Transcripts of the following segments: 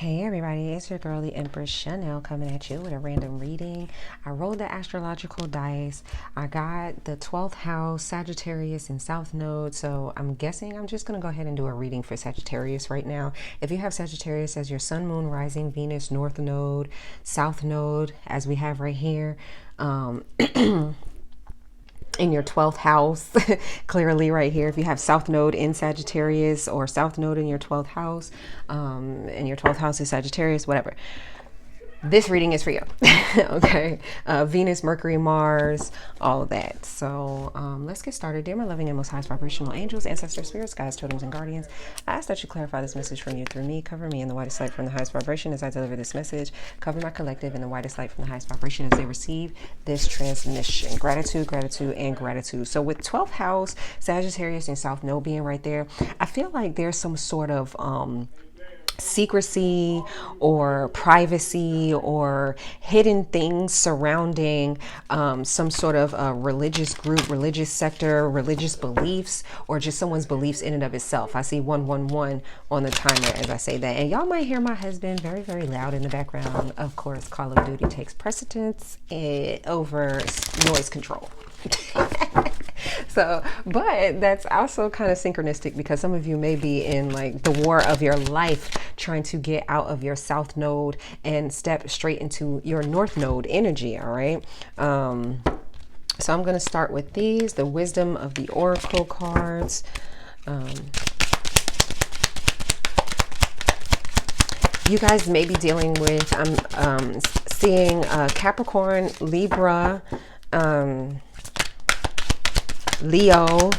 Hey everybody, it's your girly Empress Chanel coming at you with a random reading. I rolled the astrological dice. I got the 12th house, Sagittarius and South Node. So I'm guessing I'm just going to go ahead and do a reading for Sagittarius right now. If you have Sagittarius as your Sun, Moon, Rising, Venus, North Node, South Node, as we have right here, in your 12th house, clearly right here, if you have South Node in Sagittarius or South Node in your 12th house, and your 12th house is Sagittarius, whatever. This reading is for you. Okay. Venus, Mercury, Mars, all of that. So let's get started. Dear my loving and most highest vibrational angels, ancestors, spirits, guides, totems, and guardians, I ask that you clarify this message from you through me. Cover me in the whitest light from the highest vibration as I deliver this message. Cover my collective in the whitest light from the highest vibration as they receive this transmission. Gratitude, gratitude, and gratitude. So with 12th house, Sagittarius, and South Node being right there, I feel like there's some sort of secrecy or privacy or hidden things surrounding some sort of religious group, religious sector, religious beliefs, or just someone's beliefs in and of itself. I see 111 on the timer as I say that. And y'all might hear my husband very, very loud in the background. Of course, Call of Duty takes precedence over noise control. So, but that's also kind of synchronistic because some of you may be in like the war of your life trying to get out of your South Node and step straight into your North Node energy. All right. So I'm going to start with these, the wisdom of the Oracle cards. You guys may be dealing with, I'm seeing Capricorn, Libra, Leo,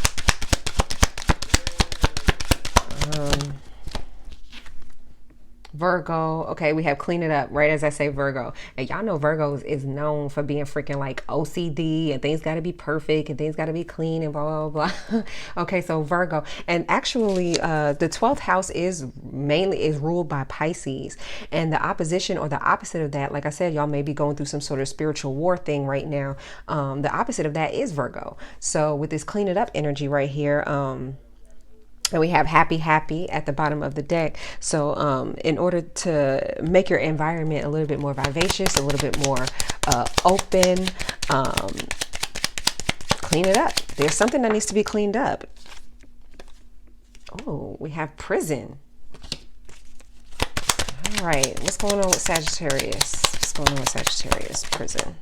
Virgo. Okay, we have clean it up, right as I say Virgo. And y'all know Virgos is known for being freaking like OCD and things got to be perfect and things got to be clean and blah, blah, blah. Okay, so Virgo. And actually, the 12th house is ruled by Pisces. And the opposition or the opposite of that, like I said, y'all may be going through some sort of spiritual war thing right now. The opposite of that is Virgo. So with this clean it up energy right here, and we have happy at the bottom of the deck. So in order to make your environment a little bit more vivacious, a little bit more open, clean it up. There's something that needs to be cleaned up. Oh, we have prison. All right, what's going on with Sagittarius? What's going on with Sagittarius? Prison.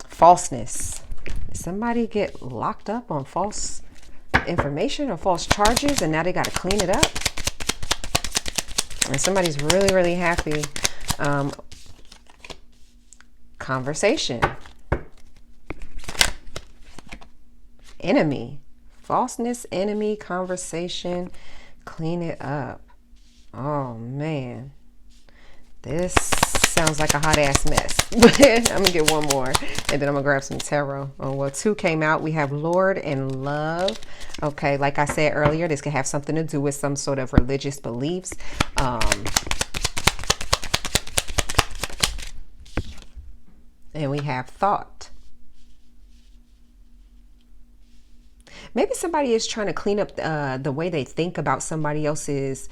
Falseness. Did somebody get locked up on false information or false charges and now they got to clean it up? And somebody's really, really happy. Conversation. Enemy. Falseness, enemy, conversation. Clean it up. Oh man, this sounds like a hot ass mess. I'm gonna get one more and then I'm gonna grab some tarot. Oh well, two came out. We have Lord and Love. Okay, like I said earlier, this could have something to do with some sort of religious beliefs. And we have thought. Maybe somebody is trying to clean up the way they think about somebody else's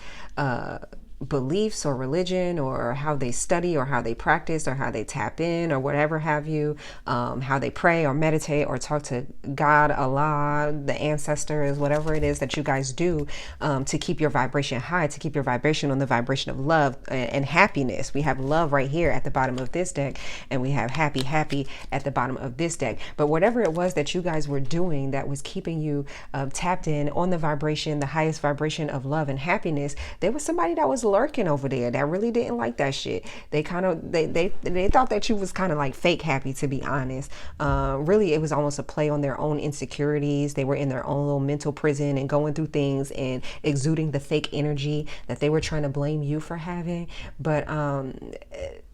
beliefs or religion or how they study or how they practice or how they tap in or whatever have you, how they pray or meditate or talk to God, Allah, the ancestors, whatever it is that you guys do to keep your vibration high, to keep your vibration on the vibration of love and happiness. We have love right here at the bottom of this deck and we have happy at the bottom of this deck. But whatever it was that you guys were doing that was keeping you tapped in on the vibration, the highest vibration of love and happiness, there was somebody that was lurking over there that really didn't like that shit. They kind of they thought that you was kind of like fake happy, to be honest. Really it was almost a play on their own insecurities. They were in their own little mental prison and going through things and exuding the fake energy that they were trying to blame you for having. But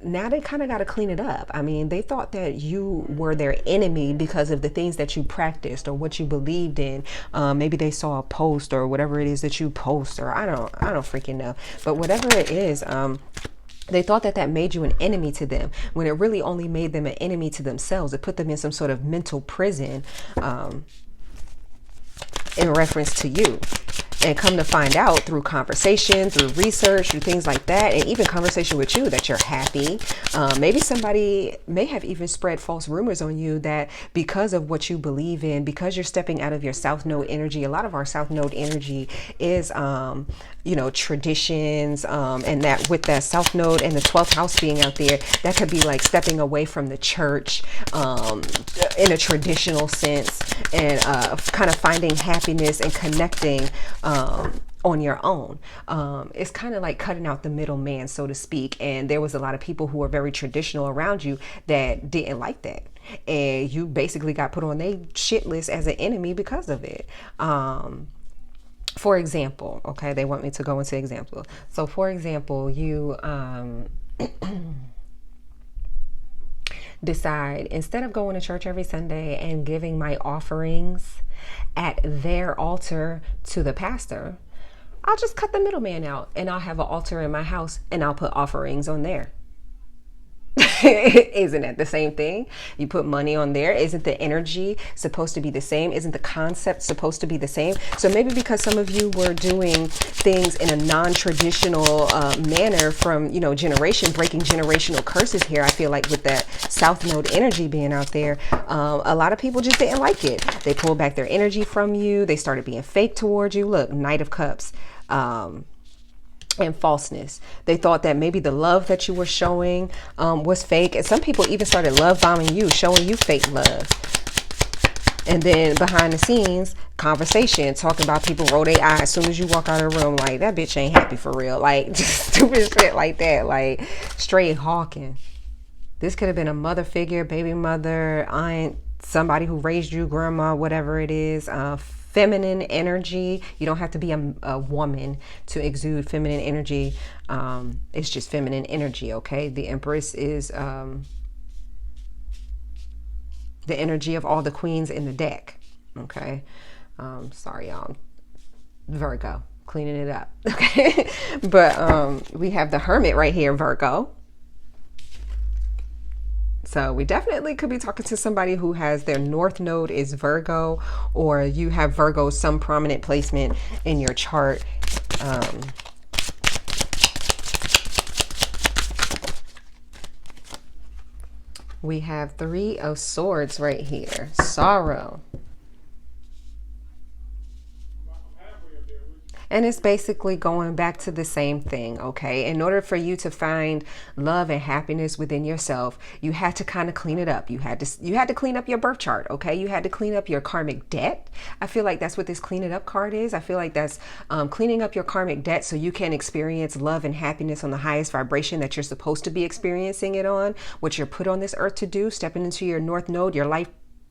now they kind of got to clean it up. I mean, they thought that you were their enemy because of the things that you practiced or what you believed in. Maybe they saw a post or whatever it is that you post, or I don't freaking know. But whatever it is, they thought that that made you an enemy to them when it really only made them an enemy to themselves. It put them in some sort of mental prison in reference to you. And come to find out through conversation, through research, through things like that, and even conversation with you, that you're happy. Maybe somebody may have even spread false rumors on you that because of what you believe in, because you're stepping out of your South Node energy, a lot of our South Node energy is, you know, traditions, and that with that South Node and the 12th house being out there, that could be like stepping away from the church, in a traditional sense, and kind of finding happiness and connecting on your own. It's kind of like cutting out the middleman, so to speak. And there was a lot of people who were very traditional around you that didn't like that. And you basically got put on their shit list as an enemy because of it. For example, okay, they want me to go into example. So for example, you decide, instead of going to church every Sunday and giving my offerings at their altar to the pastor, I'll just cut the middleman out and I'll have an altar in my house and I'll put offerings on there. Isn't that the same thing? You put money on there. Isn't the energy supposed to be the same? Isn't the concept supposed to be the same? So maybe because some of you were doing things in a non-traditional manner from, you know, breaking generational curses here, I feel like with that South Node energy being out there, a lot of people just didn't like it. They pulled back their energy from you. They started being fake towards you. Look, Knight of Cups. And falseness. They thought that maybe the love that you were showing was fake. And some people even started love bombing you, showing you fake love. And then behind the scenes, conversation, talking about people roll their eyes as soon as you walk out of the room, like, that bitch ain't happy for real. Like, just stupid shit like that. Like, straight hawking. This could have been a mother figure, baby mother, aunt, somebody who raised you, grandma, whatever it is. Feminine energy. You don't have to be a woman to exude feminine energy. It's just feminine energy, okay? The Empress is the energy of all the queens in the deck, okay? Sorry, y'all. Virgo, cleaning it up, okay? But we have the Hermit right here, Virgo. So we definitely could be talking to somebody who has their North Node is Virgo, or you have Virgo some prominent placement in your chart. We have Three of Swords right here. Sorrow. And it's basically going back to the same thing, okay? In order for you to find love and happiness within yourself, you had to kind of clean it up. You had to clean up your birth chart, okay? You had to clean up your karmic debt. I feel like that's what this clean it up card is. I feel like that's cleaning up your karmic debt so you can experience love and happiness on the highest vibration that you're supposed to be experiencing it on, what you're put on this earth to do, stepping into your North Node, your life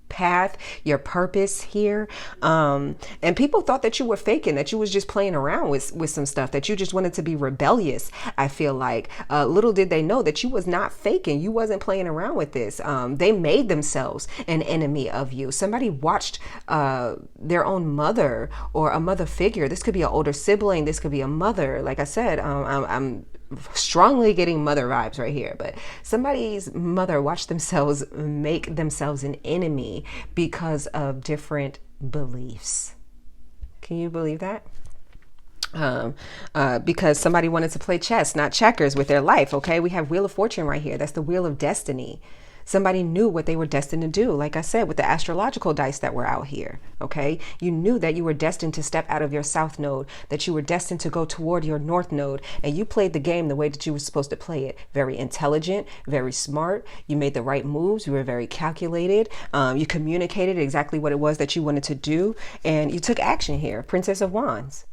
path, your purpose here. And people thought that you were faking, that you was just playing around with some stuff, that you just wanted to be rebellious. I feel like little did they know that you was not faking. You wasn't playing around with this. They made themselves an enemy of you. Somebody watched their own mother or a mother figure. This could be an older sibling. This could be a mother. Like I said, I'm strongly getting mother vibes right here, but somebody's mother watched themselves make themselves an enemy because of different beliefs. Can you believe that? Because somebody wanted to play chess, not checkers, with their life. Okay, we have Wheel of Fortune right here. That's the Wheel of Destiny. Somebody knew what they were destined to do. Like I said, with the astrological dice that were out here, okay? You knew that you were destined to step out of your South Node, that you were destined to go toward your North Node, and you played the game the way that you were supposed to play it. Very intelligent, very smart. You made the right moves. You were very calculated. You communicated exactly what it was that you wanted to do, and you took action here. Princess of Wands.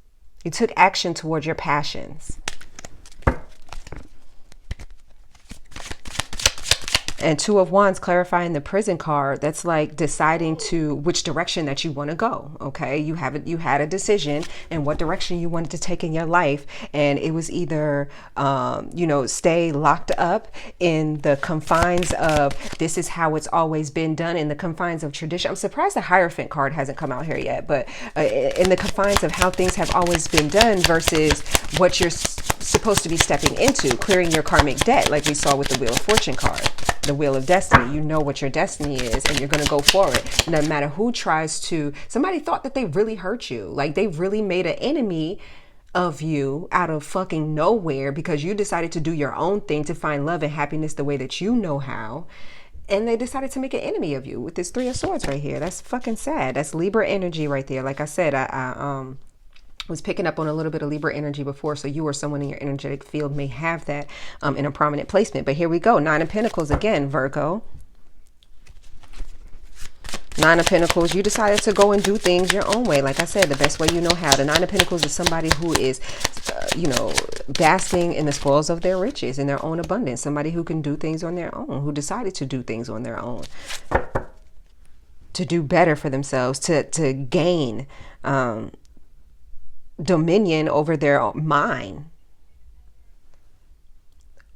You took action towards your passions. And Two of Wands, clarifying the Prison card. That's like deciding to which direction that you want to go. Okay, you had a decision in what direction you wanted to take in your life, and it was either stay locked up in the confines of this is how it's always been done, in the confines of tradition. I'm surprised the Hierophant card hasn't come out here yet, but in the confines of how things have always been done versus what you're supposed to be stepping into, clearing your karmic debt, like we saw with the Wheel of Fortune card. the wheel of destiny. You know what your destiny is, and you're going to go for it. No matter who tries to, somebody thought that they really hurt you. Like they really made an enemy of you out of fucking nowhere because you decided to do your own thing to find love and happiness the way that you know how. And they decided to make an enemy of you with this Three of Swords right here. That's fucking sad. That's Libra energy right there. Like I said, I was picking up on a little bit of Libra energy before, so you or someone in your energetic field may have that in a prominent placement. But here we go. Nine of Pentacles again, Virgo. Nine of Pentacles, you decided to go and do things your own way. Like I said, the best way you know how. The Nine of Pentacles is somebody who is, basking in the spoils of their riches, in their own abundance. Somebody who can do things on their own, who decided to do things on their own, to do better for themselves, to gain dominion over their mind,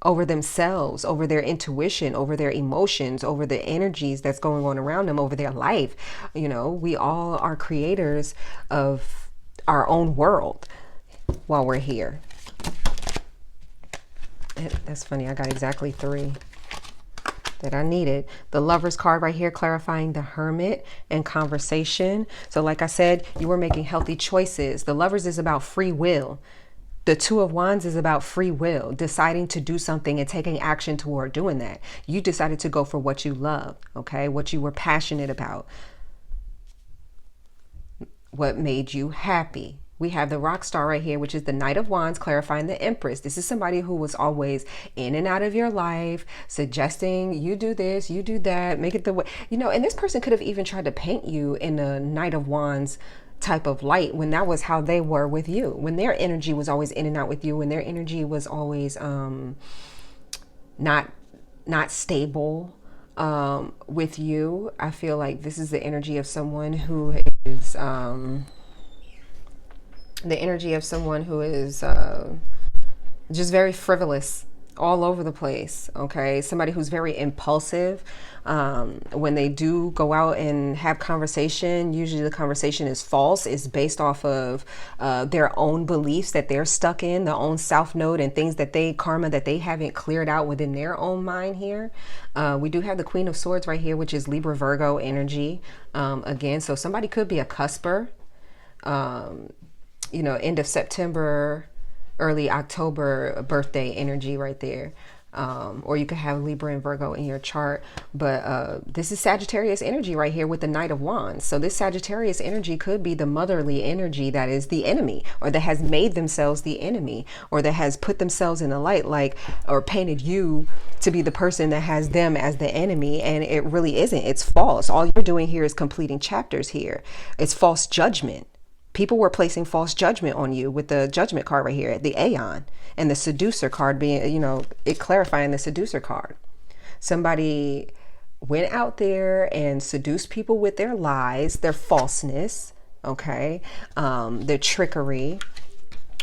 over themselves, over their intuition, over their emotions, over the energies that's going on around them, over their life. We all are creators of our own world while we're here. That's funny. I got exactly 3 that I needed. The Lovers card right here, clarifying the Hermit and conversation. So like I said, you were making healthy choices. The Lovers is about free will. The Two of Wands is about free will, deciding to do something and taking action toward doing that. You decided to go for what you love, okay? What you were passionate about. What made you happy. We have the Rock Star right here, which is the Knight of Wands, clarifying the Empress. This is somebody who was always in and out of your life, suggesting you do this, you do that, make it the way, and this person could have even tried to paint you in a Knight of Wands type of light when that was how they were with you, when their energy was always in and out with you, when their energy was always not stable with you. I feel like this is the energy of someone who is just very frivolous all over the place. Okay, somebody who's very impulsive. When they do go out and have conversation, usually the conversation is false. It's based off of their own beliefs that they're stuck in, their own South Node, and things that karma that they haven't cleared out within their own mind here. We do have the Queen of Swords right here, which is Libra Virgo energy. Again, so somebody could be a cusper. End of September, early October birthday energy right there. Or you could have Libra and Virgo in your chart. But this is Sagittarius energy right here with the Knight of Wands. So this Sagittarius energy could be the motherly energy that is the enemy, or that has made themselves the enemy, or that has put themselves in the light, or painted you to be the person that has them as the enemy. And it really isn't. It's false. All you're doing here is completing chapters here. It's false judgment. People were placing false judgment on you with the Judgment card right here, the Aeon, and the Seducer card being, it clarifying the Seducer card. Somebody went out there and seduced people with their lies, their falseness, okay, their trickery,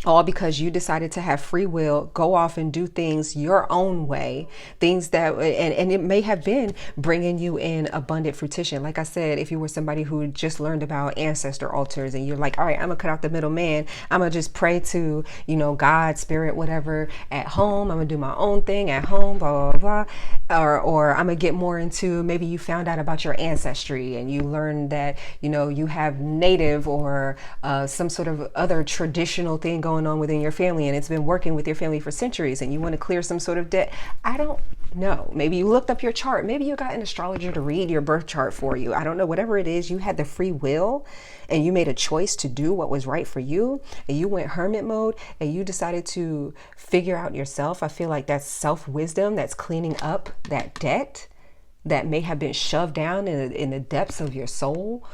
all because you decided to have free will, go off and do things your own way, things that, and it may have been bringing you in abundant fruition. Like I said, if you were somebody who just learned about ancestor altars and you're like, all right, I'm gonna cut out the middleman, I'm gonna just pray to, God, spirit, whatever, at home, I'm gonna do my own thing at home, blah, blah, blah. Or I'm gonna get more into, maybe you found out about your ancestry and you learned that, you have native or some sort of other traditional thing going on within your family, and it's been working with your family for centuries, and you want to clear some sort of debt. I don't know. Maybe you looked up your chart. Maybe you got an astrologer to read your birth chart for you. I don't know. Whatever it is, you had the free will and you made a choice to do what was right for you, and you went hermit mode and you decided to figure out yourself. I feel like that's self-wisdom. That's cleaning up that debt that may have been shoved down in the depths of your soul.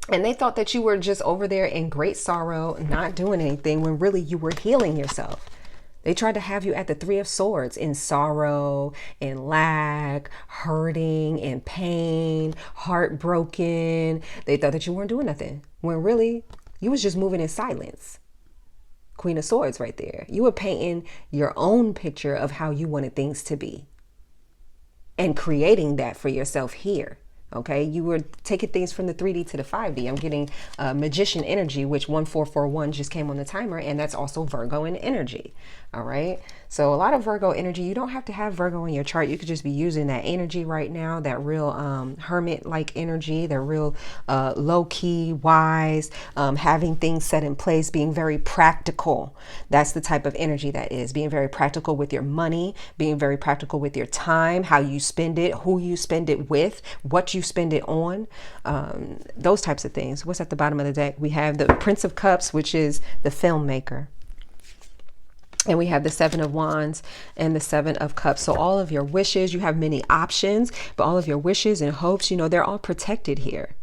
And they thought that you were just over there in great sorrow, not doing anything, when really you were healing yourself. They tried to have you at the Three of Swords, in sorrow, in lack, hurting, in pain, heartbroken. They thought that you weren't doing nothing, when really you was just moving in silence. Queen of Swords right there. You were painting your own picture of how you wanted things to be and creating that for yourself here. Okay, you were taking things from the 3D to the 5D. I'm getting magician energy, which 1441 just came on the timer, and that's also Virgo in energy. All right, so a lot of Virgo energy. You don't have to have Virgo in your chart. You could just be using that energy right now, that real hermit-like energy, that real low-key, wise, having things set in place, being very practical. That's the type of energy that is. Being very practical with your money, being very practical with your time, how you spend it, who you spend it with, what you spend it on, those types of things. What's at the bottom of the deck? We have the Prince of Cups, which is the filmmaker. And we have the Seven of Wands and the Seven of Cups. So all of your wishes, you have many options, but all of your wishes and hopes, you know, they're all protected here.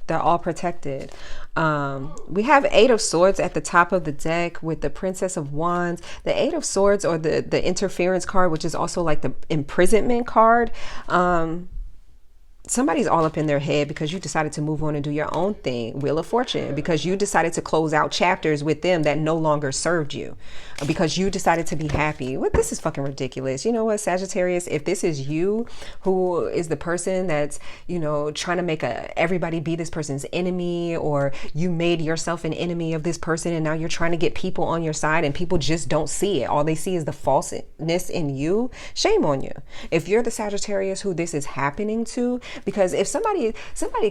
They're all protected. We have Eight of Swords at the top of the deck with the Princess of Wands. The Eight of Swords, or the interference card, which is also like the imprisonment card. Somebody's all up in their head because you decided to move on and do your own thing. Wheel of Fortune, because you decided to close out chapters with them that no longer served you, because you decided to be happy. What? This is fucking ridiculous. You know what, Sagittarius, if this is you who is the person that's, you know, trying to make everybody be this person's enemy, or you made yourself an enemy of this person and now you're trying to get people on your side and people just don't see it. All they see is the falseness in you. Shame on you. If you're the Sagittarius who this is happening to, because if somebody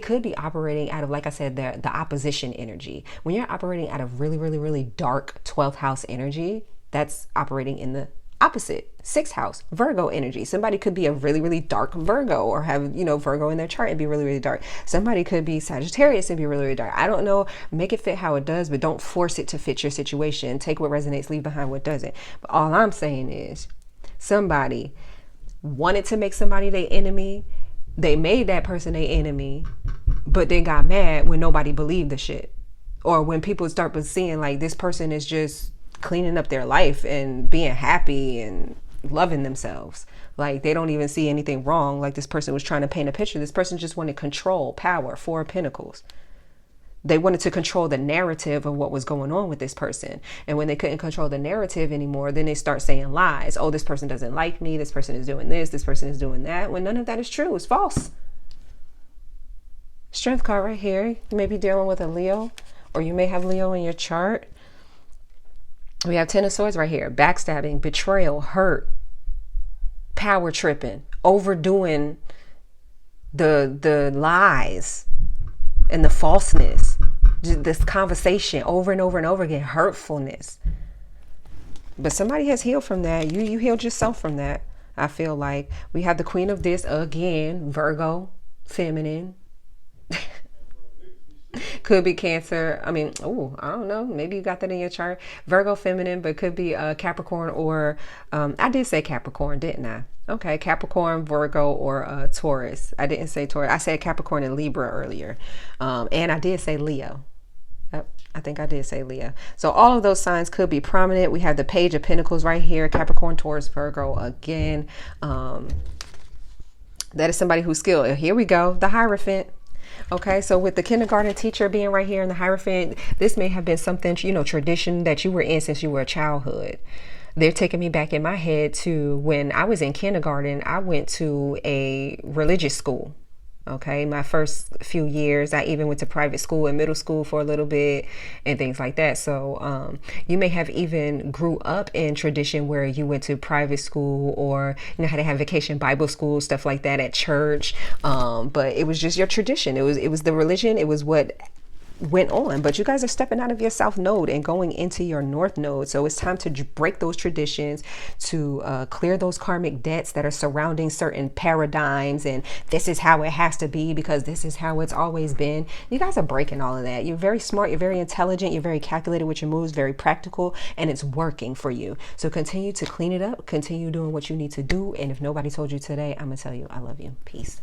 could be operating out of, like I said, the opposition energy. When you're operating out of really, really, really dark 12th house energy, that's operating in the opposite 6th house Virgo energy. Somebody could be a really, really dark Virgo, or have, you know, Virgo in their chart and be really, really dark. Somebody could be Sagittarius and be really, really dark. I don't know. Make it fit how it does, but don't force it to fit your situation. Take what resonates, leave behind what doesn't. But all I'm saying is, somebody wanted to make somebody their enemy. They made that person their enemy, but then got mad when nobody believed the shit. Or when people start seeing like this person is just cleaning up their life and being happy and loving themselves. Like they don't even see anything wrong. Like this person was trying to paint a picture. This person just wanted control, power, Four of Pentacles. They wanted to control the narrative of what was going on with this person. And when they couldn't control the narrative anymore, then they start saying lies. Oh, this person doesn't like me. This person is doing this person is doing that. When none of that is true. It's false. Strength card right here. You may be dealing with a Leo, or you may have Leo in your chart. We have Ten of Swords right here. Backstabbing, betrayal, hurt, power tripping, overdoing the lies and the falseness. Just this conversation over and over and over again, hurtfulness. But somebody has healed from that. You healed yourself from that. I feel like we have the Queen of this again, Virgo, feminine. Could be Cancer. I mean, oh, I don't know. Maybe you got that in your chart. Virgo, feminine, but could be Capricorn, or I did say Capricorn, didn't I? Okay, Capricorn, Virgo, or Taurus. I didn't say Taurus. I said Capricorn and Libra earlier. And I did say Leo. I think I did say Leo. So all of those signs could be prominent. We have the Page of Pentacles right here. Capricorn, Taurus, Virgo again. That is somebody who's skilled. Here we go. The Hierophant. Okay, so with the kindergarten teacher being right here in the Hierophant, this may have been something, you know, tradition that you were in since you were a childhood. They're taking me back in my head to when I was in kindergarten. I went to a religious school. Okay, my first few years, I even went to private school and middle school for a little bit and things like that. So you may have even grew up in tradition where you went to private school, or you know, had to have vacation Bible school, stuff like that at church. But it was just your tradition. It was the religion. It was what went on. But you guys are stepping out of your south node and going into your north node. So it's time to break those traditions, to clear those karmic debts that are surrounding certain paradigms, and this is how it has to be because this is how it's always been. You guys are breaking all of that. You're very smart, you're very intelligent, you're very calculated with your moves, very practical, and it's working for you. So continue to clean it up, continue doing what you need to do. And if nobody told you today, I'm gonna tell you I love you. Peace.